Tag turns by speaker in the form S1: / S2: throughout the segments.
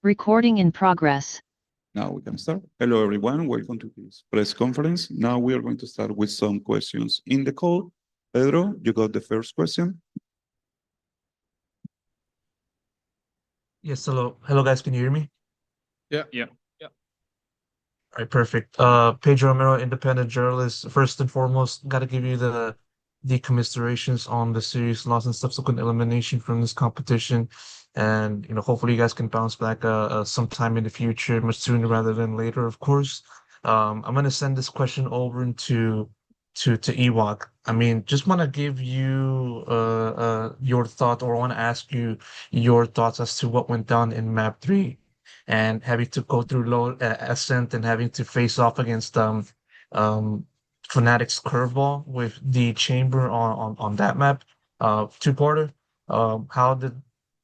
S1: Recording in progress.
S2: Now we can start. Hello, everyone. Welcome to this press conference. Now we are going to start with some questions in the call. Pedro, you got the first question.
S3: Yes, hello. Hello, guys. Can you hear me?
S4: Yeah.
S3: All right, perfect. Pedro Romero, independent journalist. First and foremost, got to give you the commiserations on the serious loss and subsequent elimination from this competition. And, hopefully you guys can bounce back sometime in the future, much sooner rather than later, of course. I'm going to send this question over to Ewok. I mean, just want to give you your thought, or want to ask you your thoughts as to what went down in map 3 and having to go through low ascent and having to face off against FNATIC's curveball with the chamber on that map. Two-parter.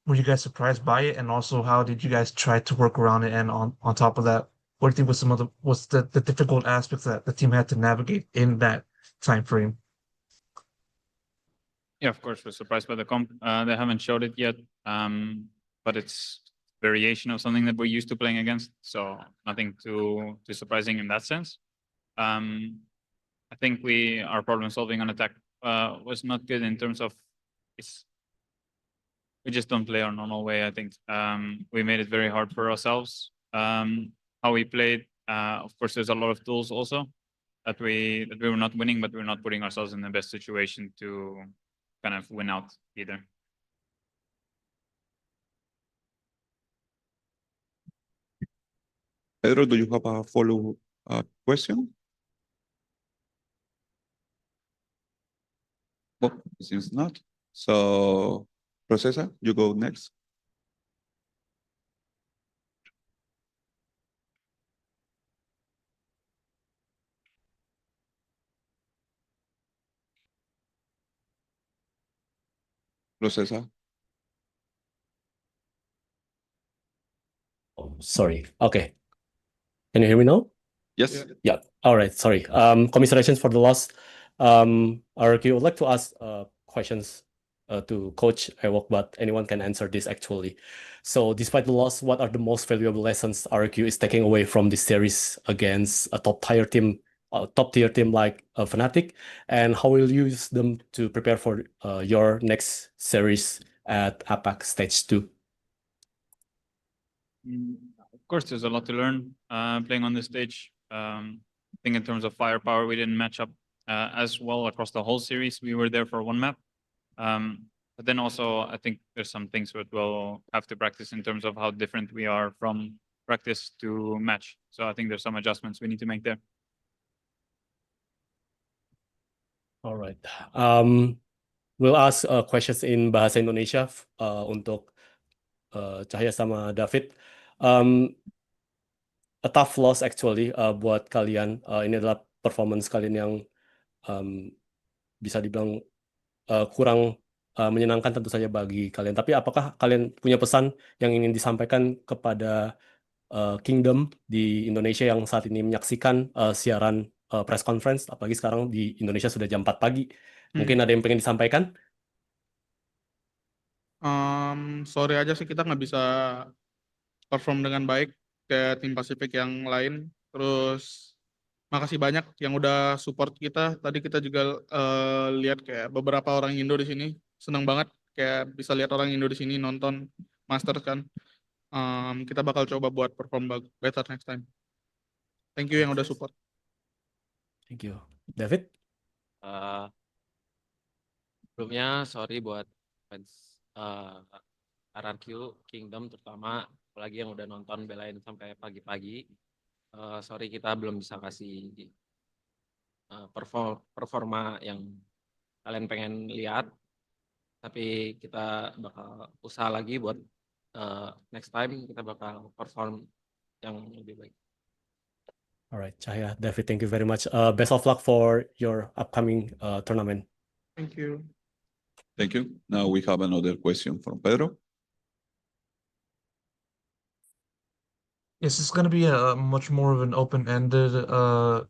S3: Were you guys surprised by it, and also how did you guys try to work around it? And on top of that, what do you think was the difficult aspects that the team had to navigate in that time frame?
S4: Yeah, of course, we're surprised by the comp. They haven't showed it yet, but it's variation of something that we're used to playing against, so nothing too surprising in that sense. I think our problem solving on attack was not good in terms of we just don't play our normal way. I think we made it very hard for ourselves. How we played, of course, there's a lot of tools also that we were not winning, but we're not putting ourselves in the best situation to kind of win out either.
S2: Pedro, do you have a follow question? Well, it seems not. So, Procesa, you go next. Procesa.
S5: Oh, sorry. Okay. Can you hear me now?
S2: Yes.
S5: Yeah. All right. Sorry. Commiserations for the loss. RRQ, I would like to ask questions to Coach Ewok, but anyone can answer this actually. So, despite the loss, what are the most valuable lessons RRQ is taking away from this series against a top tier team like FNATIC, and how will you use them to prepare for your next series at APAC Stage 2?
S4: Of course, there's a lot to learn playing on this stage. I think in terms of firepower, we didn't match up as well across the whole series. We were there for one map. But then also, I think there's some things that we'll have to practice in terms of how different we are from practice to match. So I think there's some adjustments we need to make there.
S5: All right. We'll ask questions in Bahasa Indonesia untuk Cahya sama David. A tough loss actually buat kalian. Ini adalah performance kalian yang bisa dibilang kurang menyenangkan tentu saja bagi kalian. Tapi apakah kalian punya pesan yang ingin disampaikan kepada Kingdom di Indonesia yang saat ini menyaksikan siaran press conference, apalagi sekarang di Indonesia sudah jam 4 pagi. Mungkin ada yang pengen disampaikan?
S6: Sorry aja sih kita nggak bisa perform dengan baik kayak tim Pasifik yang lain. Terus makasih banyak yang udah support kita. Tadi kita juga lihat kayak beberapa orang Indo di sini. Seneng banget kayak bisa lihat orang Indo di sini nonton Masters kan. Kita bakal coba buat perform better next time. Thank you yang udah support.
S5: Thank you. David?
S7: Sebelumnya sorry buat fans RRQ Kingdom terutama, apalagi yang udah nonton belain sampai pagi-pagi. Sorry kita belum bisa kasih performa yang kalian pengen lihat, tapi kita bakal usaha lagi buat next time kita bakal perform yang lebih baik.
S5: Alright, Cahya, David, thank you very much. Best of luck for your upcoming tournament.
S6: Thank you.
S2: Thank you. Now we have another question from Pedro.
S3: Yes, it's going to be a much more of an open-ended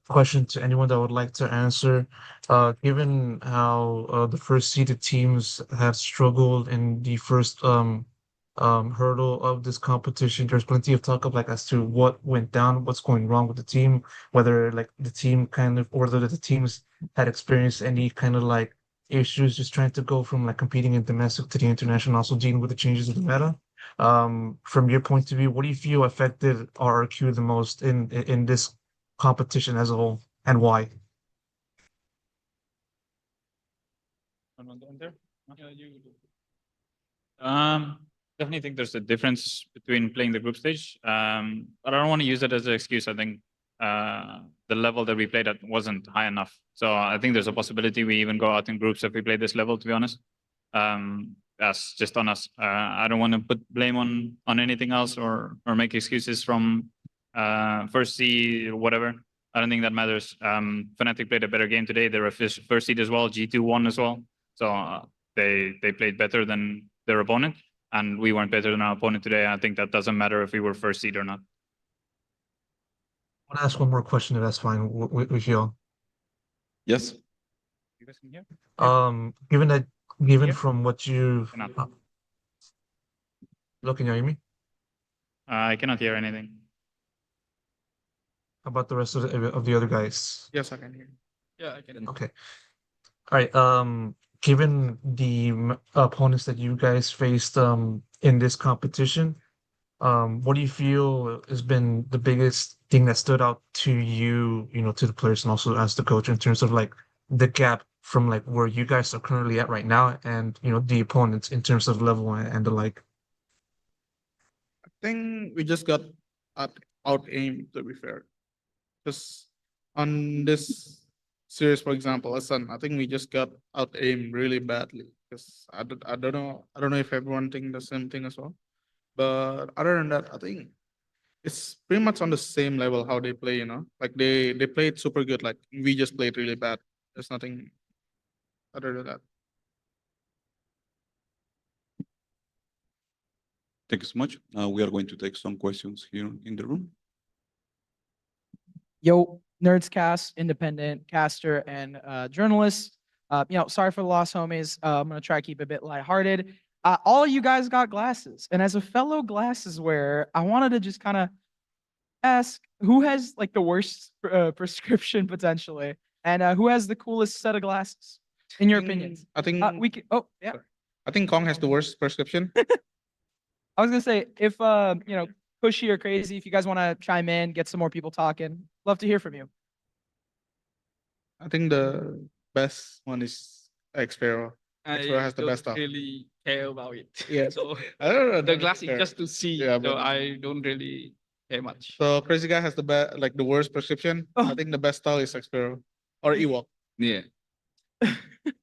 S3: question to anyone that would like to answer. Given how the first seeded teams have struggled in the first hurdle of this competition. There's plenty of talk of like as to what went down, what's going wrong with the team, whether like the team kind of, or whether the teams had experienced any kind of like issues just trying to go from like competing in domestic to the international, also dealing with the changes of the meta. From your point of view, what do you feel affected RRQ the most in this competition as a whole, and why?
S4: Definitely think there's a difference between playing the group stage. But I don't want to use it as an excuse. I think the level that we played at wasn't high enough. So I think there's a possibility we even go out in groups if we play this level, to be honest. That's just on us. I don't want to put blame on anything else or make excuses from first seed or whatever. I don't think that matters. FNATIC played a better game today. They were first seed as well. G2 won as well. So they played better than their opponent, and we weren't better than our opponent today. I think that doesn't matter if we were first seed or not.
S3: I want to ask one more question, if that's fine with you all.
S2: Yes.
S4: You guys can hear?
S3: Given from what you've
S4: Cannot.
S3: look, can you hear me?
S4: I cannot hear anything.
S3: How about the rest of the other guys?
S6: Yes, I can hear.
S7: Yeah, I can.
S3: Okay. All right. Given the opponents that you guys faced in this competition, what do you feel has been the biggest thing that stood out to you, to the players and also as the coach in terms of like the gap from like where you guys are currently at right now and the opponents in terms of level and the like?
S6: I think we just got out aimed, to be fair. Because on this series, for example, Asan, I think we just got out aimed really badly. Because I don't know if everyone think the same thing as well. But other than that, I think it's pretty much on the same level how they play, Like they played super good. Like we just played really bad. There's nothing other than that.
S2: Thank you so much. Now we are going to take some questions here in the room.
S1: Yo, Nerdscast, independent caster and journalist. Sorry for the loss, homies. I'm gonna try to keep it a bit lighthearted. All you guys got glasses, and as a fellow glasses wearer, I wanted to just kind of ask who has like the worst prescription potentially, and who has the coolest set of glasses, in your opinions.
S6: I think
S1: We can. Oh yeah,
S6: sorry. I think Kong has the worst prescription.
S1: I was gonna say if pushy or crazy, if you guys want to chime in, get some more people talking, love to hear from you.
S6: I think the best one is Xpero. Xpero has the best stuff.
S7: Really care about it.
S6: Yeah.
S7: So
S6: I don't know.
S7: the glass is just to see.
S6: Yeah,
S7: so
S6: but-
S7: I don't really care much.
S6: So Crazy Guy has the best, like the worst prescription. I
S1: Oh.
S6: think the best style is Xpero or Ewok.
S7: Yeah.
S4: I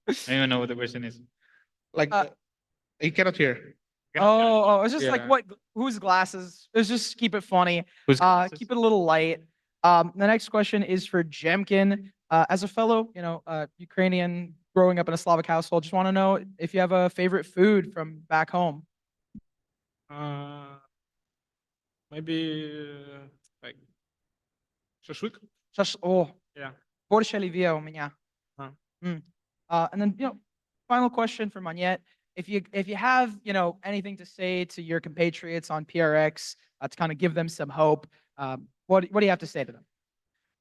S4: don't even know what the question is.
S6: Like you cannot hear.
S1: Oh, it's just like
S6: Yeah.
S1: whose glasses? Let's just keep it funny.
S4: Who's
S1: Keep it a little light. The next question is for Jemkin. As a fellow, Ukrainian growing up in a Slavic household, just want to know if you have a favorite food from back home.
S8: Maybe like шашлык. Yeah.
S1: Борщ оливье у меня.
S8: Huh.
S1: And then, final question for Manette. If you have, anything to say to your compatriots on PRX to kind of give them some hope, what do you have to say to them?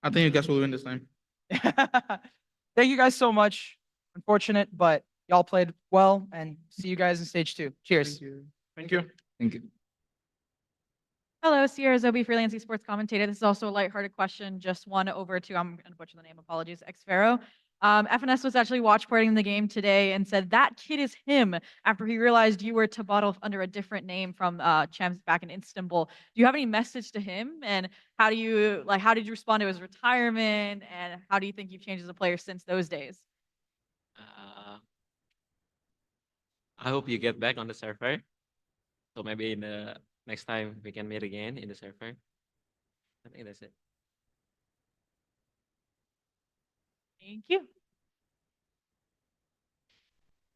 S6: I think you guys will win this time.
S1: Thank you guys so much. Unfortunate, but y'all played well, and see you guys in stage 2. Cheers.
S6: Thank you.
S4: Thank you.
S9: Hello, Sierra Zobi, freelance esports commentator. This is also a lighthearted question. Just one over to, I'm going to butcher the name, apologies, Xfero. FNS was actually watchpartying the game today and said that kid is him after he realized you were to bottle under a different name from Champs back in Istanbul. Do you have any message to him? And how did you respond to his retirement? And how do you think you've changed as a player since those days?
S7: I hope you get back on the server. So maybe in the next time we can meet again in the server. I think that's it.
S9: Thank you.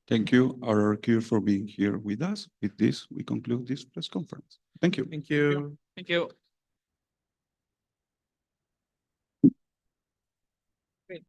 S2: Thank you, RRQ, for being here with us. With this, we conclude this press conference. Thank you.
S6: Thank you.
S7: Thank you.